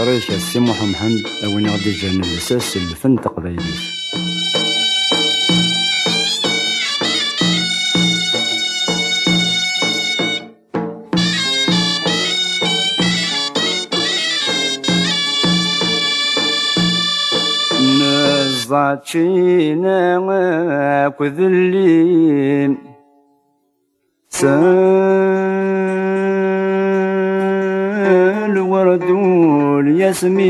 طريق السي محمد وين غادي جانا الاساس الفن تقبايلي. نزعتشينا كذلين الورد والياسمين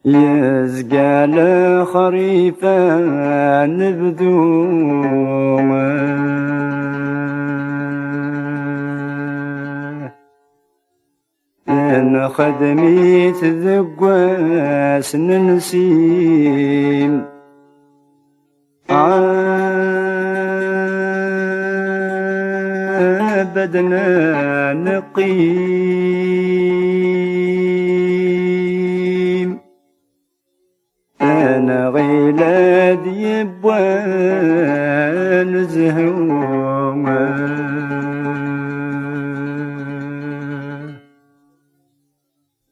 يزقال خريفا نبدو أنا خدمي تذقواس ننسين بدنا نقيم أنا غيلاد يبوان زهوم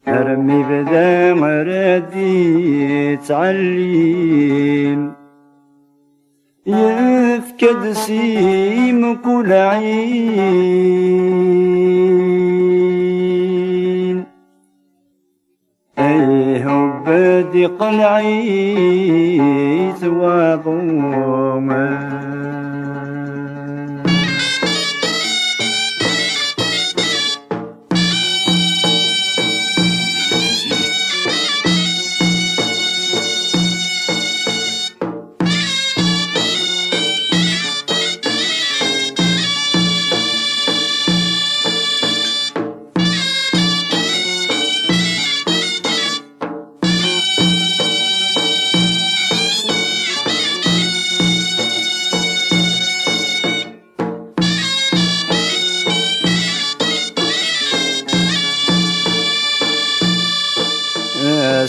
أرمي بدا مردي تعليم يفكد سيم كل عين أيه بدي قلعي ثوابهما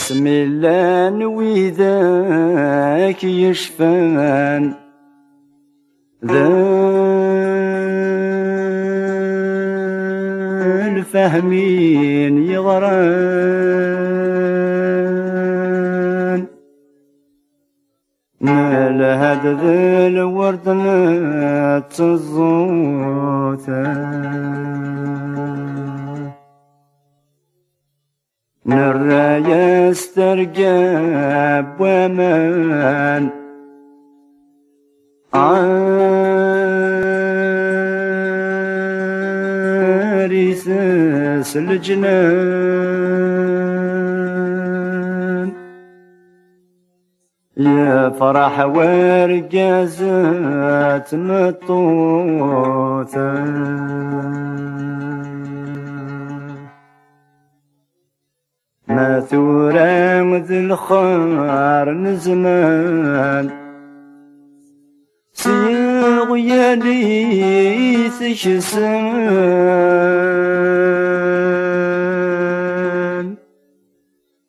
بسم الله نويذاك يشفان ذا الفهمين يغران مال هذا ذا الورد ما تزوتان نرى يسترقب ومن عريس الجنان يا فرح ورقازات مطوطان مثورا ذي الخار نزمان سيغ يليث شسان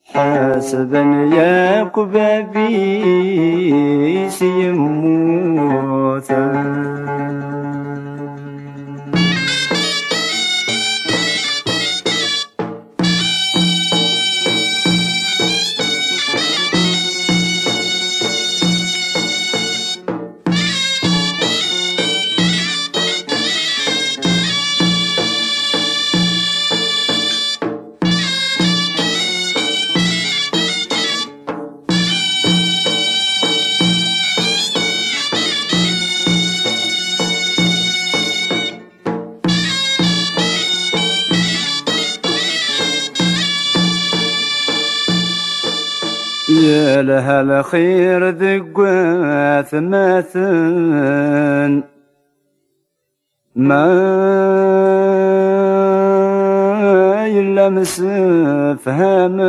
حاسبا يا كبابي سيموتان يا لها الخير ذقواث ماثن ما يلمس فهمن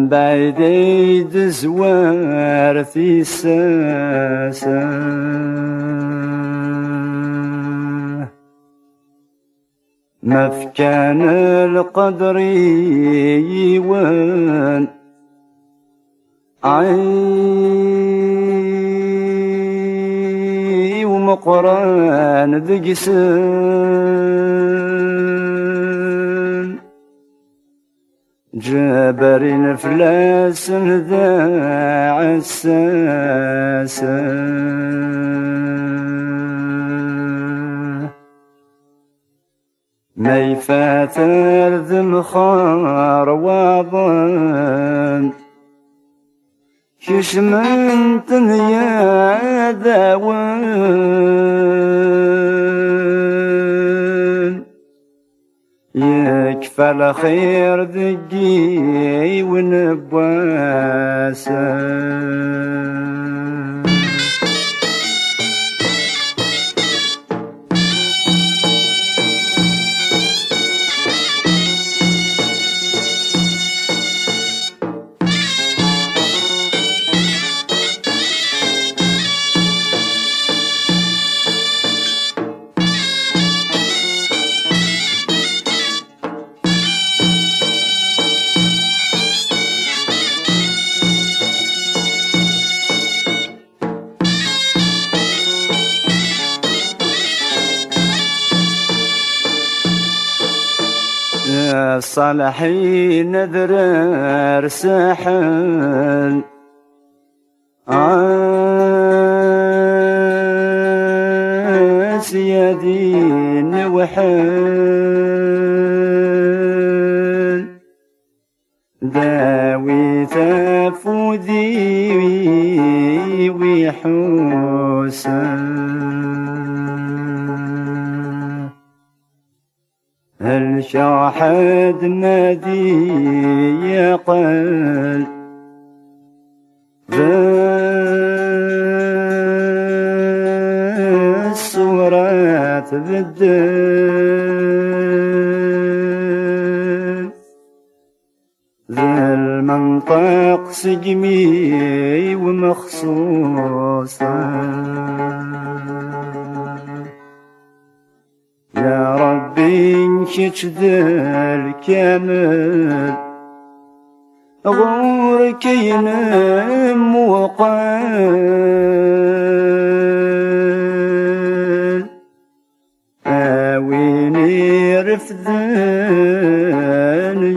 بعد يد زوار في الساسن مفكان القدر يوان عين قران ذقسن جابرين فلاس ذا عساسا ما يفاتر ذم خار واضن كشمنت يا ذاون يكفى الخير ذقي ونبواسا الصالحين ذرر ساحل سيادين وحل ذاوي تفودي وحسن الشاحد نادي يقل بالصورات بالدل ذا المنطق سجمي ومخصوصا يا ربي انشج ذا الكامل غورك ينام وقال آويني رفذان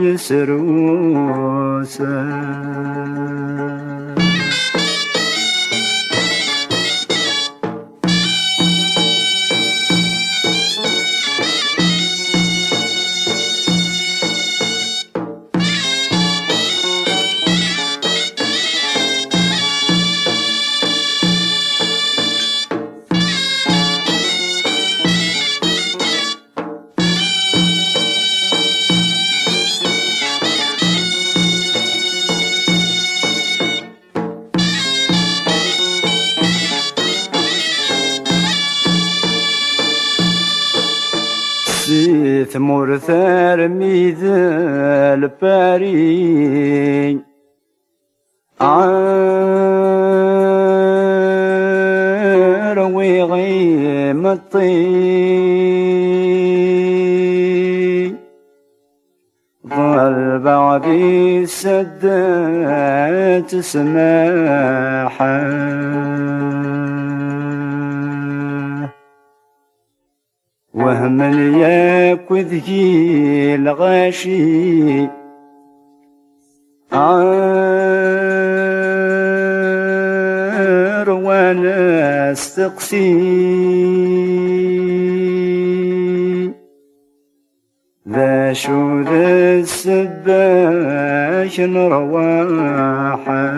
يسروسا ثمور ثرمي ذا الباري عروي غيم الطين ظل بعدي سدات سماحا وهم ياكذي الغاشي وانا استقسي ذا شو ذا السباش رواحا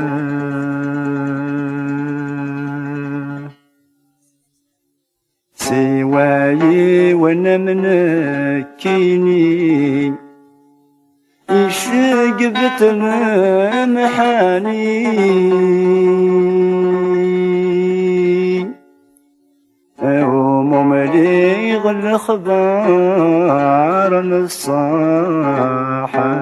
سواي وانا منكيني يشقبت محاني وممليغ الخبار الصاحا